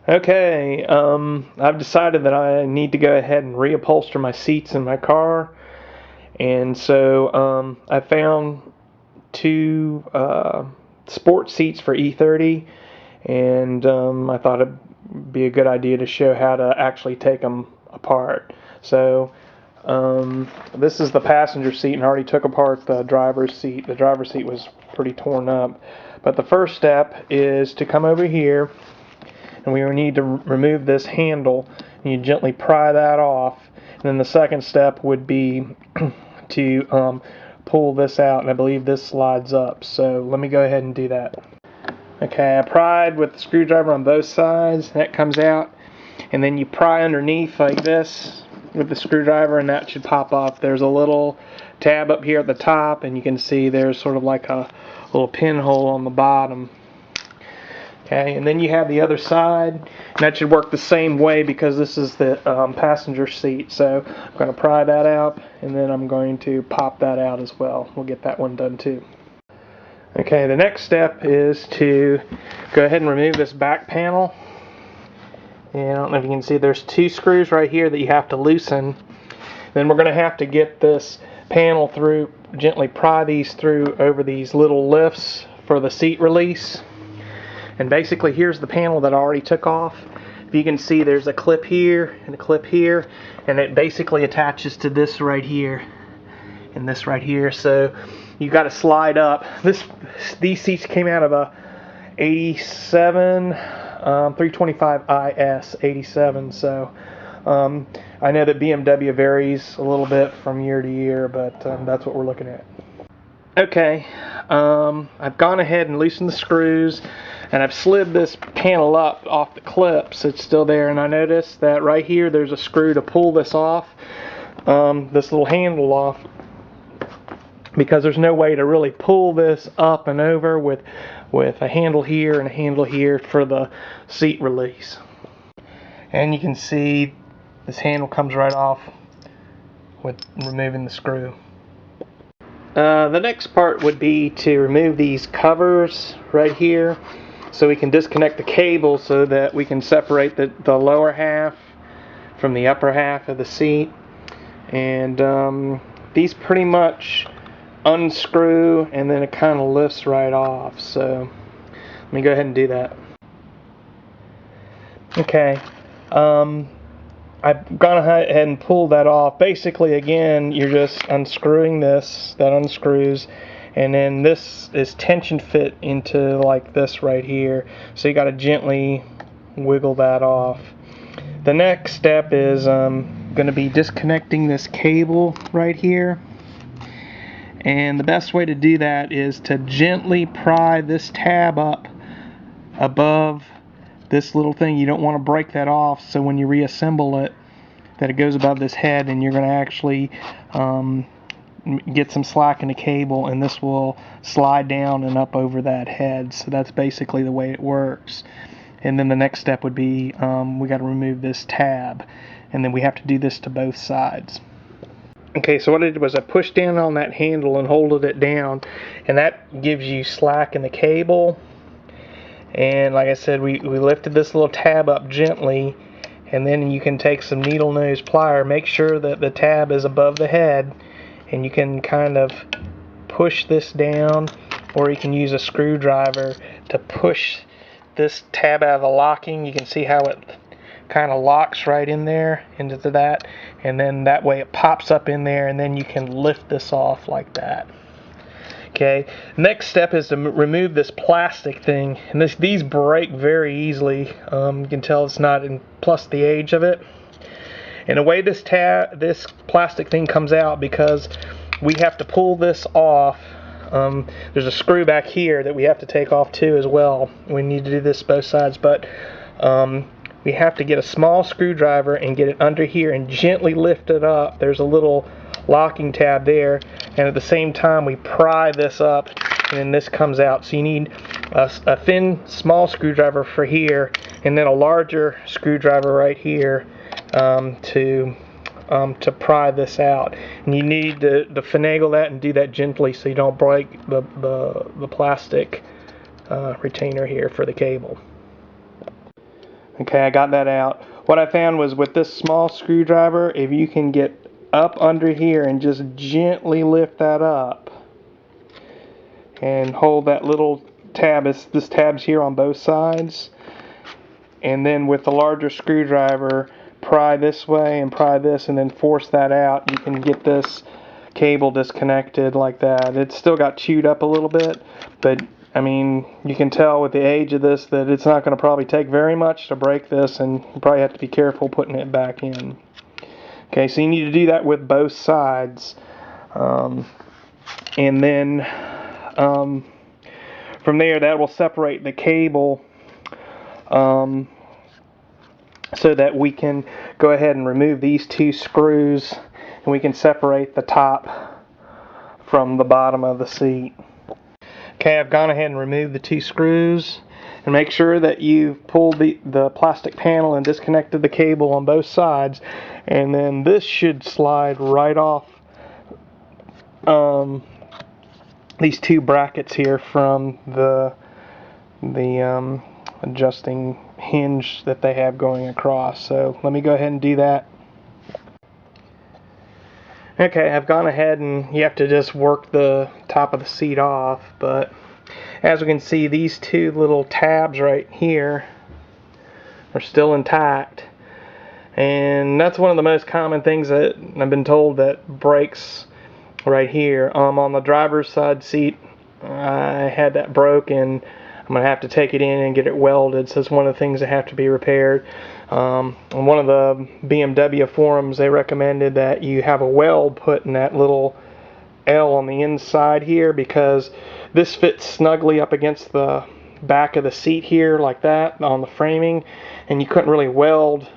Okay, I've decided that I need to go ahead and reupholster my seats in my car, and so I found two sport seats for E30, and I thought it'd be a good idea to show how to actually take them apart. So this is the passenger seat, and I already took apart the driver's seat. The driver's seat was pretty torn up, but the first step is to come over here, and we need to remove this handle, and you gently pry that off. And then the second step would be to pull this out, and I believe this slides up. So let me go ahead and do that. Okay, I pried with the screwdriver on both sides, and that comes out, and then you pry underneath like this with the screwdriver, and that should pop off. There's a little tab up here at the top, and you can see there's sort of like a little pinhole on the bottom. Okay, and then you have the other side, and that should work the same way because this is the passenger seat. So I'm going to pry that out, and then I'm going to pop that out as well. We'll get that one done too. Okay, the next step is to go ahead and remove this back panel. And I don't know if you can see, there's two screws right here that you have to loosen. Then we're going to have to get this panel through, gently pry these through over these little lifts for the seat release. And basically, here's the panel that I already took off. If you can see, there's a clip here and a clip here, and it basically attaches to this right here and this right here. So you got to slide up. These seats came out of a 87 325 IS 87. So I know that BMW varies a little bit from year to year, but that's what we're looking at. Okay, I've gone ahead and loosened the screws, and I've slid this panel up off the clips. It's still there, and I noticed that right here there's a screw to pull this off, this little handle off, because there's no way to really pull this up and over with a handle here and a handle here for the seat release. And you can see this handle comes right off with removing the screw. The next part would be to remove these covers right here, so we can disconnect the cable so that we can separate the lower half from the upper half of the seat. And these pretty much unscrew, and then it kind of lifts right off. So let me go ahead and do that. Okay, I've gone ahead and pulled that off. Basically, again, you're just unscrewing this, that unscrews, and then this is tension fit into like this right here. So you got to gently wiggle that off. The next step is going to be disconnecting this cable right here. And the best way to do that is to gently pry this tab up above this little thing. You don't want to break that off, so when you reassemble it, that it goes above this head, and you're going to actually get some slack in the cable, and this will slide down and up over that head. So that's basically the way it works. And then the next step would be we got to remove this tab, and then we have to do this to both sides. Okay, so what I did was I pushed down on that handle and holded it down, and that gives you slack in the cable. And like I said, we lifted this little tab up gently, and then you can take some needle nose plier, make sure that the tab is above the head, and you can kind of push this down, or you can use a screwdriver to push this tab out of the locking. You can see how it kind of locks right in there into that, and then that way it pops up in there, and then you can lift this off like that. Okay, next step is to remove this plastic thing, and these break very easily. You can tell it's not in, plus the age of it. And the way this plastic thing comes out, because we have to pull this off, there's a screw back here that we have to take off too as well. We need to do this both sides, but we have to get a small screwdriver and get it under here and gently lift it up. There's a little locking tab there, and at the same time we pry this up, and then this comes out. So you need a thin small screwdriver for here, and then a larger screwdriver right here to pry this out. And you need to finagle that and do that gently so you don't break the plastic retainer here for the cable. Okay, I got that out. What I found was with this small screwdriver, if you can get up under here and just gently lift that up and hold that little tab, this tab's here on both sides, and then with the larger screwdriver pry this way and pry this and then force that out, you can get this cable disconnected like that. It's still got chewed up a little bit, but I mean, you can tell with the age of this that it's not going to probably take very much to break this, and you probably have to be careful putting it back in. Okay, so you need to do that with both sides. And then from there, that will separate the cable so that we can go ahead and remove these two screws, and we can separate the top from the bottom of the seat. Okay, I've gone ahead and removed the two screws, and make sure that you pulled the plastic panel and disconnected the cable on both sides, and then this should slide right off these two brackets here from the adjusting hinge that they have going across. So let me go ahead and do that. Okay, I've gone ahead, and you have to just work the top of the seat off, but as we can see, these two little tabs right here are still intact, and that's one of the most common things that I've been told that breaks right here. On the driver's side seat, I had that broke, and I'm going to have to take it in and get it welded, so it's one of the things that have to be repaired. On one of the BMW forums, they recommended that you have a weld put in that little L on the inside here, because this fits snugly up against the back of the seat here like that on the framing, and you couldn't really weld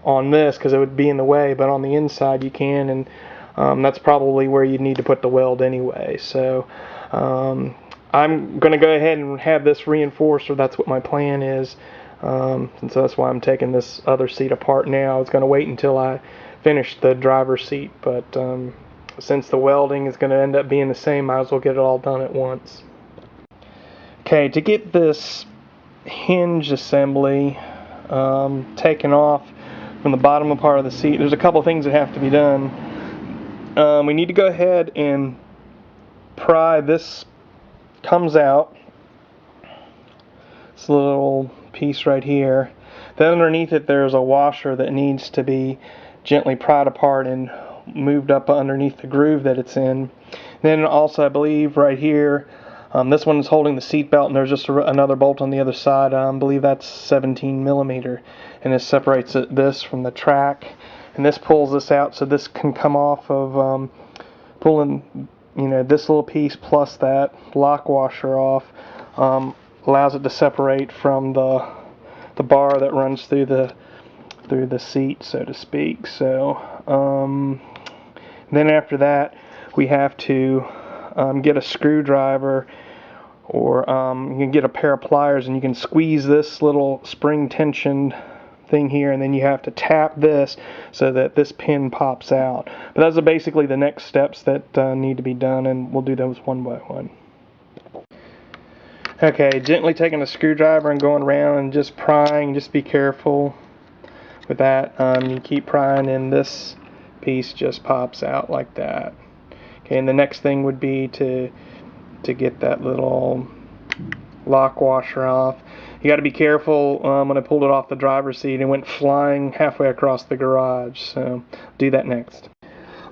on this because it would be in the way, but on the inside you can, and that's probably where you need to put the weld anyway. So I'm going to go ahead and have this reinforced, or that's what my plan is. And so that's why I'm taking this other seat apart now. I was going to wait until I finished the driver's seat, but since the welding is going to end up being the same, might as well get it all done at once. Okay, to get this hinge assembly taken off from the bottom part of the seat, there's a couple things that have to be done. We need to go ahead and pry this, comes out, this little piece right here. Then underneath it there's a washer that needs to be gently pried apart and moved up underneath the groove that it's in. Then also, I believe right here, this one is holding the seat belt, and there's just another bolt on the other side. I believe that's 17 millimeter, and it separates this from the track, and this pulls this out, so this can come off of pulling, this little piece plus that lock washer off. Allows it to separate from the bar that runs through the seat, so to speak. So then after that, we have to get a screwdriver, or you can get a pair of pliers, and you can squeeze this little spring tension thing here, and then you have to tap this so that this pin pops out. But those are basically the next steps that need to be done, and we'll do those one by one. Okay, gently taking a screwdriver and going around and just prying. Just be careful with that. You keep prying, and this piece just pops out like that. Okay, and the next thing would be to get that little lock washer off. You got to be careful. When I pulled it off the driver's seat, it went flying halfway across the garage. So do that next.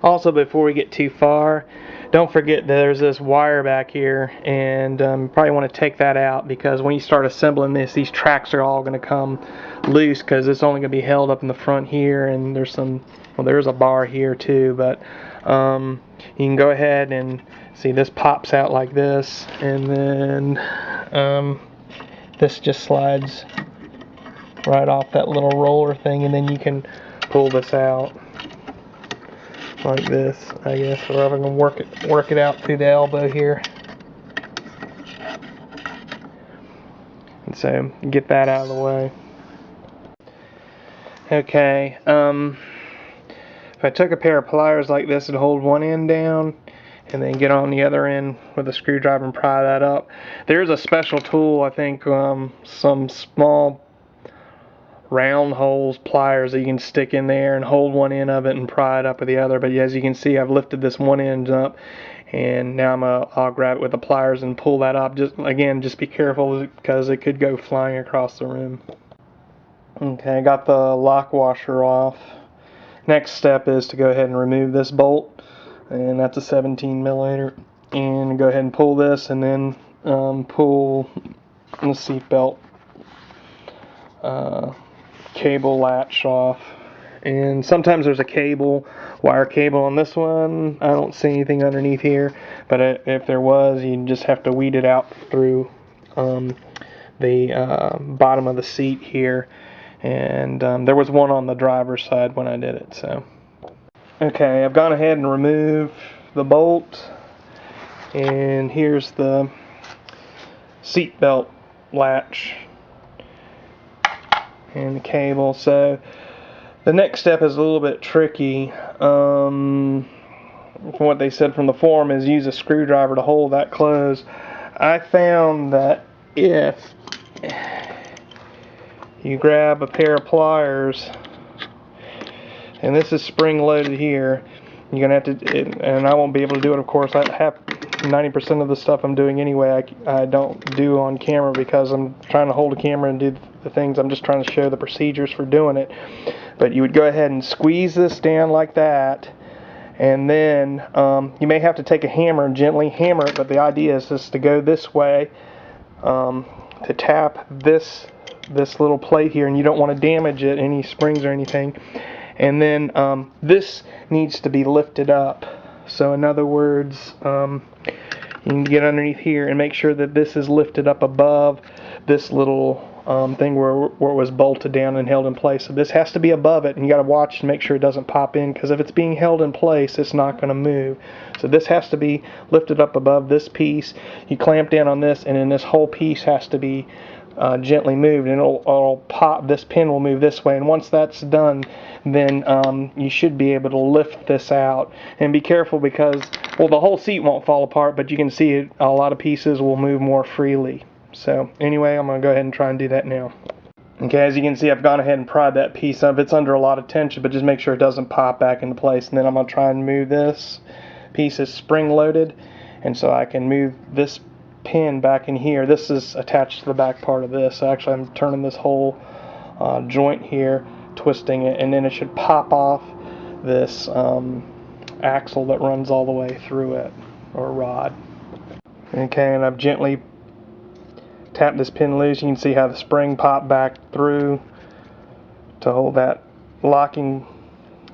Also, before we get too far, don't forget that there's this wire back here, and you probably want to take that out, because when you start assembling this, these tracks are all going to come loose, because it's only going to be held up in the front here, and there's there's a bar here too, but you can go ahead and see this pops out like this, and then this just slides right off that little roller thing, and then you can pull this out like this, I guess, or I'm going to work it out through the elbow here. And so get that out of the way. Okay, if I took a pair of pliers like this and hold one end down, and then get on the other end with a screwdriver and pry that up. There's a special tool, I think, some small round holes, pliers that you can stick in there and hold one end of it and pry it up with the other. But as you can see, I've lifted this one end up, and now I'll grab it with the pliers and pull that up. Just be careful because it could go flying across the room. Okay, I got the lock washer off. Next step is to go ahead and remove this bolt, and that's a 17 millimeter. And go ahead and pull this, and then pull the seat belt cable latch off. And sometimes there's a wire cable on this one. I don't see anything underneath here, but if there was, you just have to weed it out through the bottom of the seat here. And there was one on the driver's side when I did it. So okay, I've gone ahead and removed the bolt, and here's the seat belt latch and the cable. So the next step is a little bit tricky. From what they said from the forum is use a screwdriver to hold that closed. I found that if you grab a pair of pliers, and this is spring loaded here, you're going to have to, and I won't be able to do it, of course. I have 90% of the stuff I'm doing anyway I don't do on camera because I'm trying to hold a camera and do the things. I'm just trying to show the procedures for doing it. But you would go ahead and squeeze this down like that, and then you may have to take a hammer and gently hammer it, but the idea is just to go this way to tap this little plate here, and you don't want to damage it, any springs or anything. And then this needs to be lifted up. So in other words, you can get underneath here and make sure that this is lifted up above this little thing where it was bolted down and held in place. So this has to be above it, and you got to watch to make sure it doesn't pop in, because if it's being held in place, it's not going to move. So this has to be lifted up above this piece. You clamp down on this, and then this whole piece has to be gently moved, and it'll pop. This pin will move this way, and once that's done, then you should be able to lift this out. And be careful because, well, the whole seat won't fall apart, but you can see it, a lot of pieces will move more freely. So anyway, I'm going to go ahead and try and do that now. Okay, as you can see, I've gone ahead and pried that piece up. It's under a lot of tension, but just make sure it doesn't pop back into place. And then I'm going to try and move this piece. Is spring loaded, and so I can move this pin back in here. This is attached to the back part of this. So actually, I'm turning this whole joint here, twisting it, and then it should pop off this axle that runs all the way through it, or rod. Okay, and I've gently tapped this pin loose. You can see how the spring popped back through to hold that locking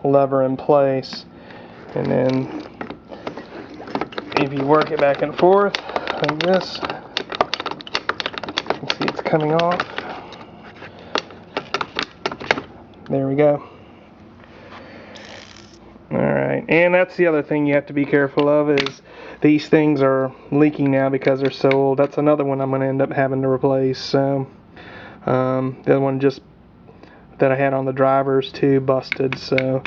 lever in place. And then if you work it back and forth like this, you can see it's coming off. There we go. Alright, and that's the other thing you have to be careful of, is these things are leaking now because they're so old. That's another one I'm going to end up having to replace. So the other one just that I had on the drivers too busted. So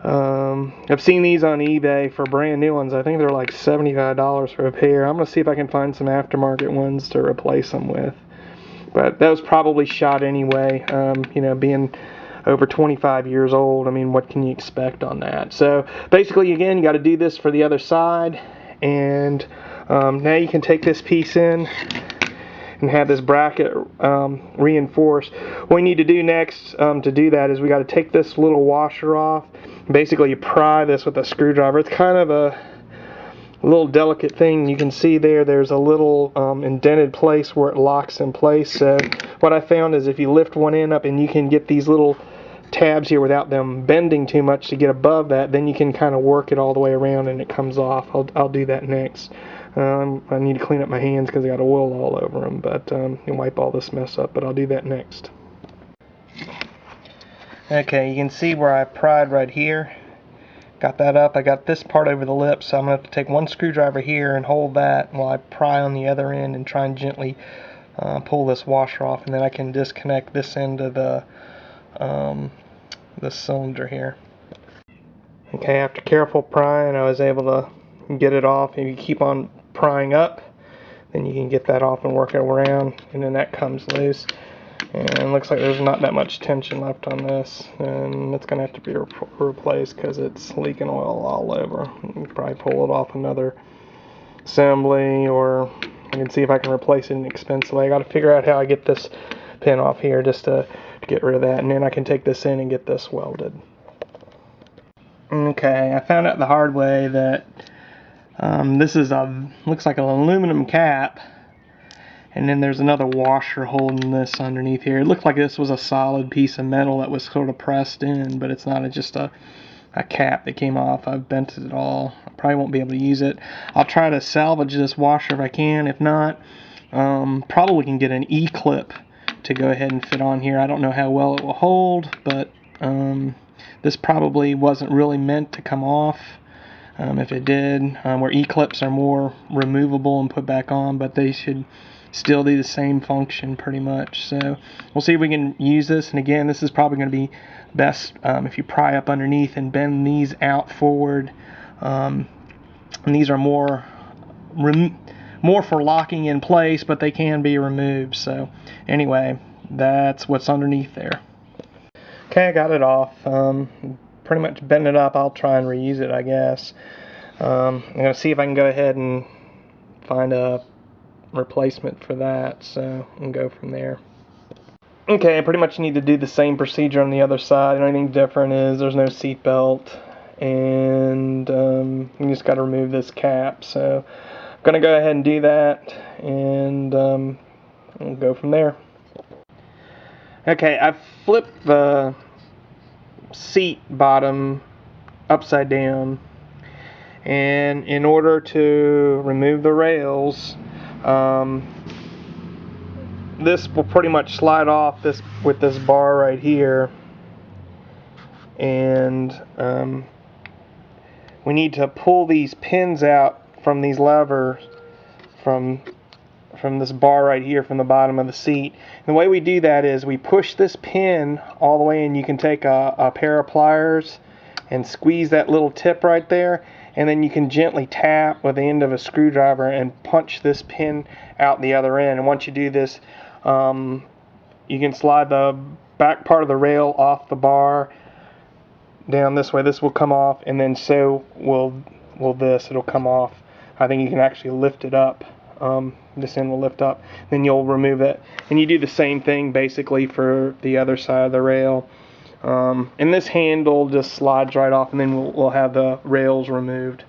I've seen these on eBay for brand new ones. I think they're like $75 for a pair. I'm going to see if I can find some aftermarket ones to replace them with. But that was probably shot anyway. You know, being over 25 years old, I mean, what can you expect on that? So basically, again, you got to do this for the other side, and now you can take this piece in and have this bracket reinforced. What we need to do next to do that is we got to take this little washer off. Basically, you pry this with a screwdriver. It's kind of a little delicate thing. You can see there's a little indented place where it locks in place. So what I found is if you lift one end up and you can get these little tabs here without them bending too much to get above that, then you can kind of work it all the way around and it comes off. I'll do that next. I need to clean up my hands because I got oil all over them, but you wipe all this mess up, but I'll do that next. Okay, you can see where I pried right here. Got that up. I got this part over the lip, so I'm going to have to take one screwdriver here and hold that while I pry on the other end and try and gently pull this washer off, and then I can disconnect this end of the cylinder here. Okay, after careful prying, I was able to get it off. If you keep on prying up, then you can get that off and work it around, and then that comes loose. And looks like there's not that much tension left on this, and it's going to have to be replaced because it's leaking oil all over. You can probably pull it off another assembly, or I can see if I can replace it inexpensively. I got to figure out how I get this pin off here just to get rid of that, and then I can take this in and get this welded. Okay, I found out the hard way that this is looks like an aluminum cap, and then there's another washer holding this underneath here. It looked like this was a solid piece of metal that was sort of pressed in, but it's not. It's just a cap that came off. I've bent it all. I probably won't be able to use it. I'll try to salvage this washer if I can. If not, probably can get an E-clip to go ahead and fit on here. I don't know how well it will hold, but this probably wasn't really meant to come off. If it did, where E-clips are more removable and put back on, but they should still do the same function pretty much. So we'll see if we can use this. And again, this is probably going to be best if you pry up underneath and bend these out forward. And these are more for locking in place, but they can be removed. So anyway, that's what's underneath there. Okay, I got it off. Pretty much bend it up. I'll try and reuse it, I guess. I'm going to see if I can go ahead and find a replacement for that, so and go from there. Okay, I pretty much need to do the same procedure on the other side. The only thing different is there's no seat belt, and you just got to remove this cap. So I'm going to go ahead and do that, and we'll go from there. Okay, I've flipped the seat bottom upside down, and in order to remove the rails, this will pretty much slide off this with this bar right here, and we need to pull these pins out from these levers from this bar right here from the bottom of the seat. And the way we do that is we push this pin all the way in. You can take a pair of pliers and squeeze that little tip right there, and then you can gently tap with the end of a screwdriver and punch this pin out the other end. And once you do this, you can slide the back part of the rail off the bar down this way. This will come off, and then so will this. It'll come off. I think you can actually lift it up. This end will lift up, then you'll remove it, and you do the same thing basically for the other side of the rail. And this handle just slides right off, and then we'll have the rails removed.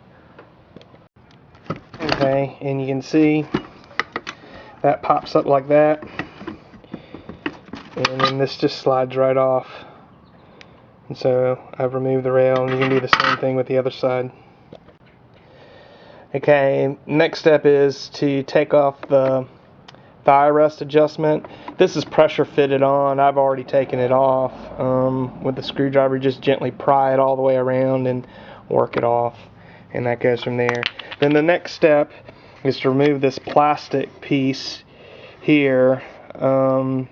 Okay, and you can see that pops up like that, and then this just slides right off. And so I've removed the rail, and you can do the same thing with the other side. Okay, next step is to take off the thigh rest adjustment. This is pressure fitted on. I've already taken it off with the screwdriver. Just gently pry it all the way around and work it off, and that goes from there. Then the next step is to remove this plastic piece here. There's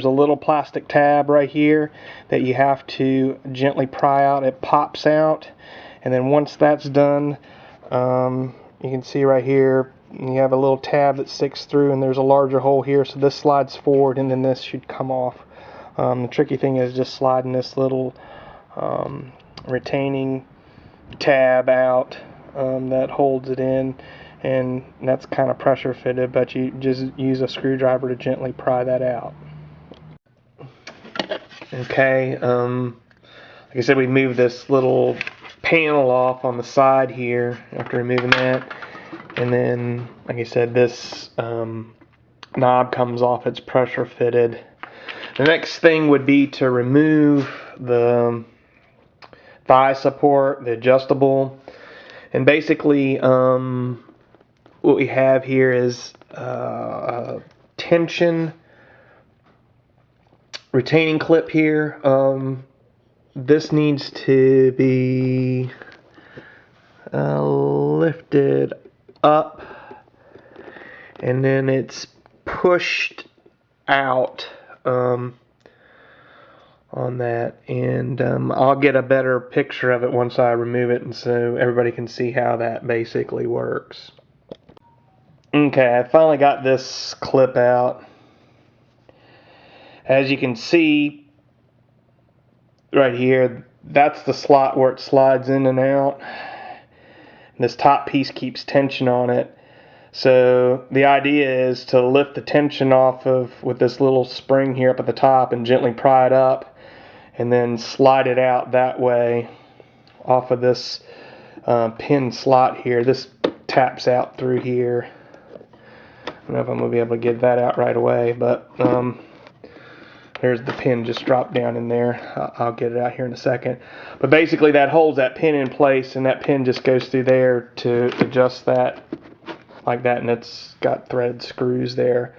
a little plastic tab right here that you have to gently pry out. It pops out, and then once that's done, you can see right here you have a little tab that sticks through, and there's a larger hole here, so this slides forward, and then this should come off. The tricky thing is just sliding this little retaining tab out that holds it in, and that's kind of pressure fitted, but you just use a screwdriver to gently pry that out. Okay, like I said, we moved this little panel off on the side here after removing that, and then like I said, this knob comes off. It's pressure fitted. The next thing would be to remove the thigh support, the adjustable, and basically what we have here is a tension retaining clip here. This needs to be lifted up, and then it's pushed out on that, and I'll get a better picture of it once I remove it, and so everybody can see how that basically works. Okay, I finally got this clip out, As you can see right here, that's the slot where it slides in and out. This top piece keeps tension on it. So the idea is to lift the tension off of with this little spring here up at the top and gently pry it up and then slide it out that way off of this pin slot here. This taps out through here. I don't know if I'm going to be able to get that out right away, but there's the pin just dropped down in there. I'll get it out here in a second. But basically that holds that pin in place, and that pin just goes through there to adjust that like that, and it's got threaded screws there.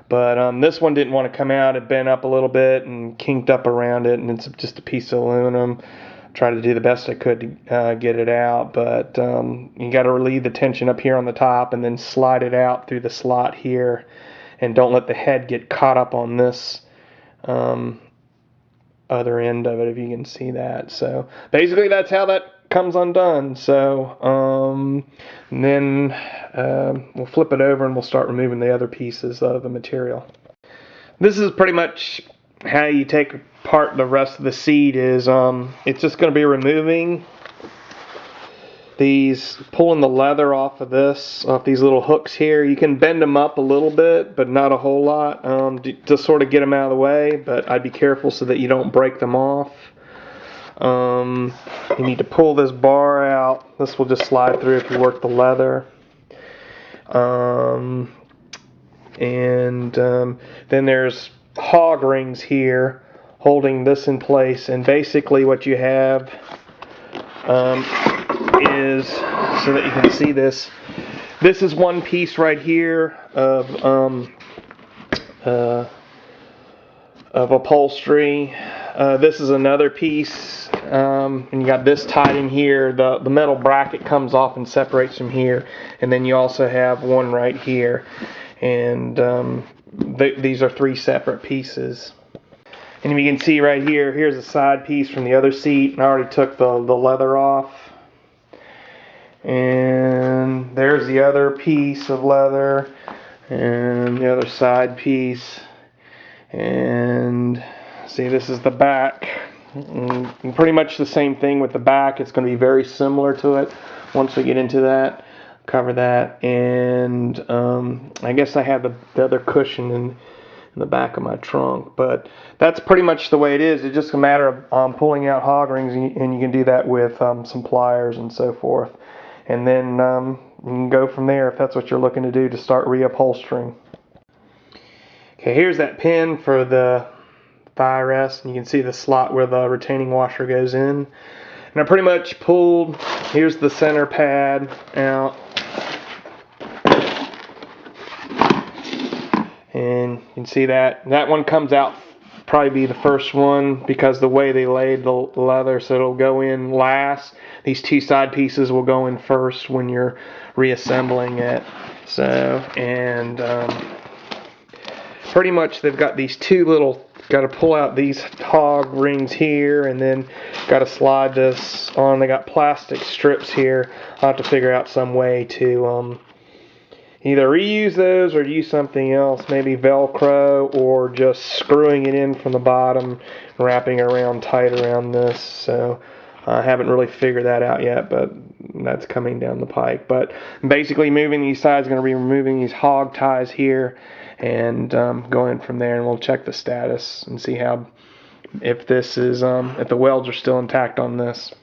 But this one didn't want to come out. It bent up a little bit and kinked up around it, and it's just a piece of aluminum. Tried to do the best I could to get it out, but you got to relieve the tension up here on the top and then slide it out through the slot here, and don't let the head get caught up on this other end of it, if you can see that. So basically that's how that comes undone. So then we'll flip it over and we'll start removing the other pieces of the material. This is pretty much how you take apart the rest of the seat. Is it's just going to be removing these, pulling the leather off these little hooks here. You can bend them up a little bit, but not a whole lot, to sort of get them out of the way, but I'd be careful so that you don't break them off. You need to pull this bar out. This will just slide through if you work the leather. Then there's hog rings here holding this in place, and basically what you have is, so that you can see this is one piece right here of upholstery. This is another piece, and you got this tied in here. The metal bracket comes off and separates from here, and then you also have one right here, and these are three separate pieces. And you can see right here, here's a side piece from the other seat, and I already took the leather off. And there's the other piece of leather, and the other side piece. And see, this is the back. And pretty much the same thing with the back. It's going to be very similar to it once we get into that. Cover that. And I guess I have the other cushion in the back of my trunk, but that's pretty much the way it is. It's just a matter of pulling out hog rings, and you can do that with some pliers and so forth, and then you can go from there if that's what you're looking to do to start reupholstering. Okay, here's that pin for the thigh rest, and you can see the slot where the retaining washer goes in, and I pretty much pulled, here's the center pad out. And you can see that one comes out, probably be the first one because the way they laid the leather, so it'll go in last. These two side pieces will go in first when you're reassembling it. So, and pretty much they've got these two little, got to pull out these hog rings here, and then got to slide this on. They got plastic strips here. I'll have to figure out some way to either reuse those or use something else, maybe Velcro, or just screwing it in from the bottom, wrapping it around tight around this. So I haven't really figured that out yet, but that's coming down the pike. But basically moving these sides, going to be removing these hog ties here, and going from there, and we'll check the status and see how, if this is, if the welds are still intact on this.